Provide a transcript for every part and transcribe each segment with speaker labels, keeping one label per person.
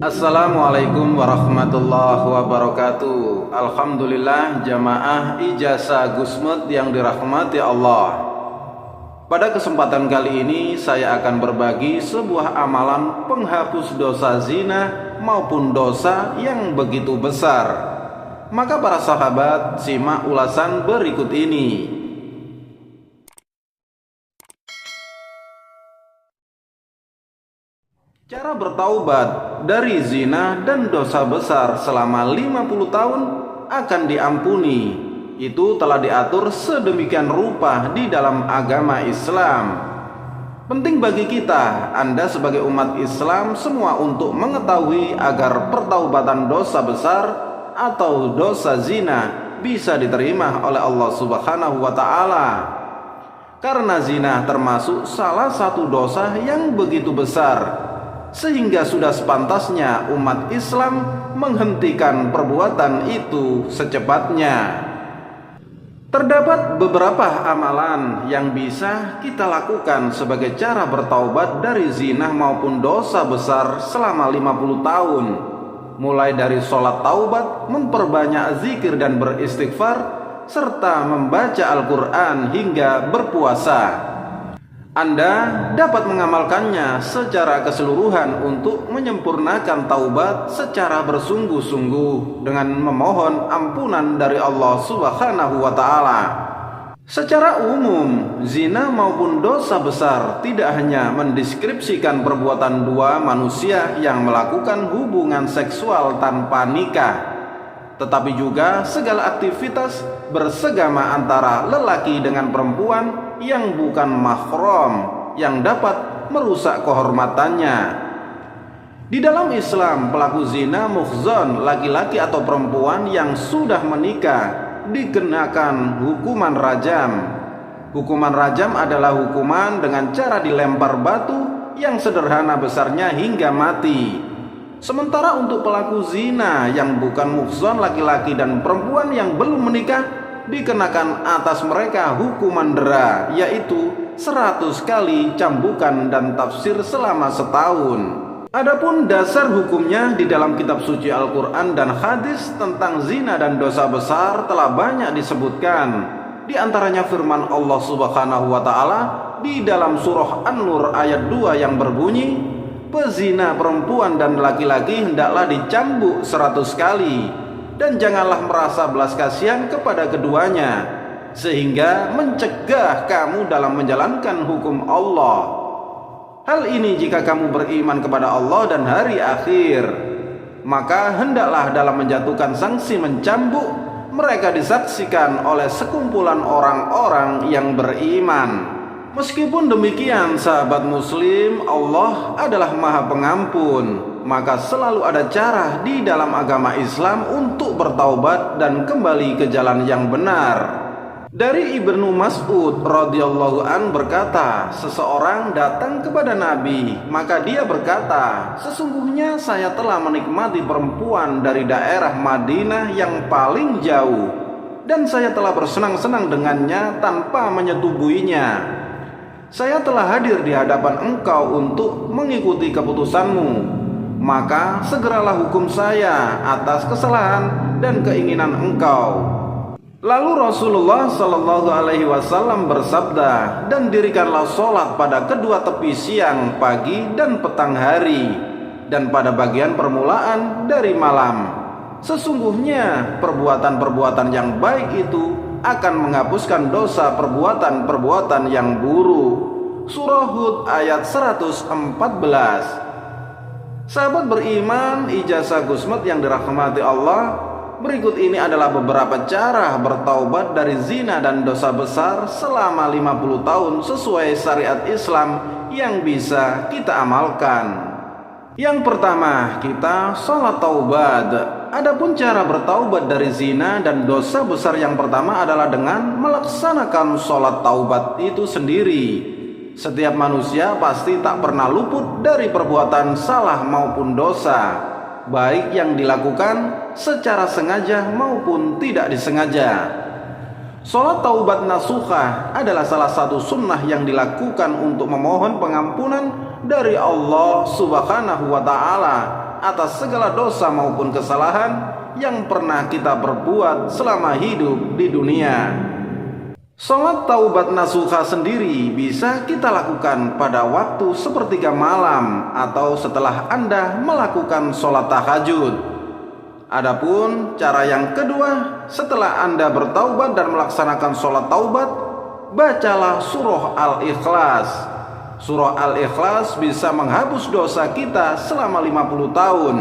Speaker 1: Assalamualaikum warahmatullahi wabarakatuh. Alhamdulillah jamaah ijazah Gusmut yang dirahmati Allah. Pada kesempatan kali ini saya akan berbagi sebuah amalan penghapus dosa zina maupun dosa yang begitu besar. Maka para sahabat, simak ulasan berikut ini. Cara bertaubat dari zina dan dosa besar selama 50 tahun akan diampuni. Itu telah diatur sedemikian rupa di dalam agama Islam. Penting bagi kita, Anda sebagai umat Islam semua, untuk mengetahui agar pertaubatan dosa besar atau dosa zina bisa diterima oleh Allah Subhanahu wa Ta'ala. Karena zina termasuk salah satu dosa yang begitu besar, sehingga sudah sepantasnya umat Islam menghentikan perbuatan itu secepatnya. Terdapat beberapa amalan yang bisa kita lakukan sebagai cara bertaubat dari zina maupun dosa besar selama 50 tahun. Mulai dari sholat taubat, memperbanyak zikir dan beristighfar, serta membaca Al-Quran hingga berpuasa. Anda dapat mengamalkannya secara keseluruhan untuk menyempurnakan taubat secara bersungguh-sungguh dengan memohon ampunan dari Allah Subhanahu wa Ta'ala. Secara umum, zina maupun dosa besar tidak hanya mendeskripsikan perbuatan dua manusia yang melakukan hubungan seksual tanpa nikah, tetapi juga segala aktivitas bersegama antara lelaki dengan perempuan yang bukan mahram yang dapat merusak kehormatannya. Di dalam Islam, pelaku zina muhzon, laki-laki atau perempuan yang sudah menikah, dikenakan hukuman rajam. Hukuman rajam adalah hukuman dengan cara dilempar batu yang sederhana besarnya hingga mati. Sementara untuk pelaku zina yang bukan muhzon, laki-laki dan perempuan yang belum menikah, dikenakan atas mereka hukuman dera, yaitu 100 kali cambukan dan tafsir selama setahun. Adapun dasar hukumnya di dalam kitab suci Al-Quran dan hadis tentang zina dan dosa besar telah banyak disebutkan. Di antaranya firman Allah Subhanahu wa Ta'ala di dalam surah An-Nur ayat 2 yang berbunyi, pezina perempuan dan laki-laki hendaklah dicambuk 100 kali, dan janganlah merasa belas kasihan kepada keduanya, sehingga mencegah kamu dalam menjalankan hukum Allah. Hal ini jika kamu beriman kepada Allah dan hari akhir. Maka hendaklah dalam menjatuhkan sanksi mencambuk, mereka disaksikan oleh sekumpulan orang-orang yang beriman. Meskipun demikian, sahabat muslim, Allah adalah Maha Pengampun, maka selalu ada cara di dalam agama Islam untuk bertaubat dan kembali ke jalan yang benar. Dari Ibnu Mas'ud radhiyallahu an berkata, seseorang datang kepada Nabi, maka dia berkata, sesungguhnya saya telah menikmati perempuan dari daerah Madinah yang paling jauh, dan saya telah bersenang-senang dengannya tanpa menyetubuinya. Saya telah hadir di hadapan engkau untuk mengikuti keputusanmu, maka segeralah hukum saya atas kesalahan dan keinginan engkau. Lalu Rasulullah Shallallahu Alaihi Wasallam bersabda, dan dirikanlah sholat pada kedua tepi siang, pagi dan petang hari, dan pada bagian permulaan dari malam. Sesungguhnya perbuatan-perbuatan yang baik itu akan menghapuskan dosa perbuatan-perbuatan yang buruk. Surah Hud ayat 114. Sahabat beriman ijazah Gusmut yang dirahmati Allah, berikut ini adalah beberapa cara bertaubat dari zina dan dosa besar selama 50 tahun sesuai syariat Islam yang bisa kita amalkan. Yang pertama, kita sholat taubat. Adapun cara bertaubat dari zina dan dosa besar yang pertama adalah dengan melaksanakan sholat taubat itu sendiri. Setiap manusia pasti tak pernah luput dari perbuatan salah maupun dosa, baik yang dilakukan secara sengaja maupun tidak disengaja. Sholat taubat nasuhah adalah salah satu sunnah yang dilakukan untuk memohon pengampunan dari Allah Subhanahu wa Ta'ala atas segala dosa maupun kesalahan yang pernah kita perbuat selama hidup di dunia. Sholat taubat nasuha sendiri bisa kita lakukan pada waktu sepertiga malam atau setelah Anda melakukan sholat tahajud. Adapun cara yang kedua, setelah Anda bertaubat dan melaksanakan sholat taubat, bacalah surah Al-Ikhlas. Surah Al-Ikhlas bisa menghapus dosa kita selama 50 tahun.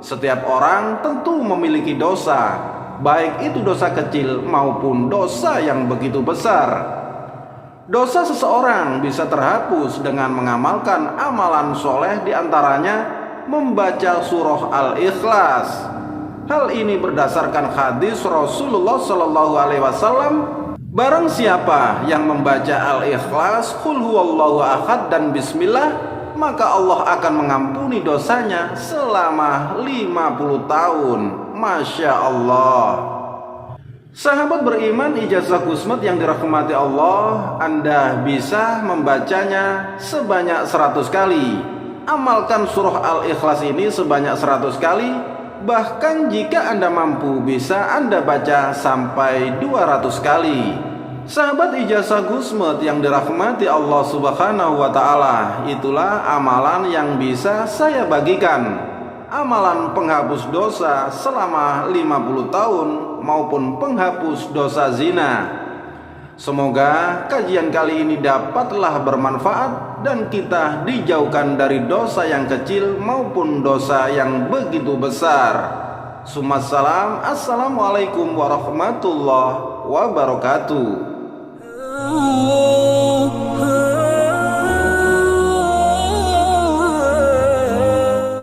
Speaker 1: Setiap orang tentu memiliki dosa, baik itu dosa kecil maupun dosa yang begitu besar. Dosa seseorang bisa terhapus dengan mengamalkan amalan soleh, diantaranya membaca surah Al-Ikhlas. Hal ini berdasarkan hadis Rasulullah SAW. Barang siapa yang membaca Al-Ikhlas, Qul huwallahu ahad dan Bismillah, maka Allah akan mengampuni dosanya selama 50 tahun. Masya Allah. Sahabat beriman ijazah Gusmet yang dirahmati Allah, Anda bisa membacanya sebanyak 100 kali. Amalkan surah Al-Ikhlas ini sebanyak 100 kali. Bahkan jika Anda mampu, bisa Anda baca sampai 200 kali. Sahabat ijazah Gusmet yang dirahmati Allah Subhanahu wa Ta'ala, itulah amalan yang bisa saya bagikan. Amalan penghapus dosa selama 50 tahun maupun penghapus dosa zina. Semoga kajian kali ini dapatlah bermanfaat dan kita dijauhkan dari dosa yang kecil maupun dosa yang begitu besar. Summassalam. Assalamualaikum warahmatullahi wabarakatuh.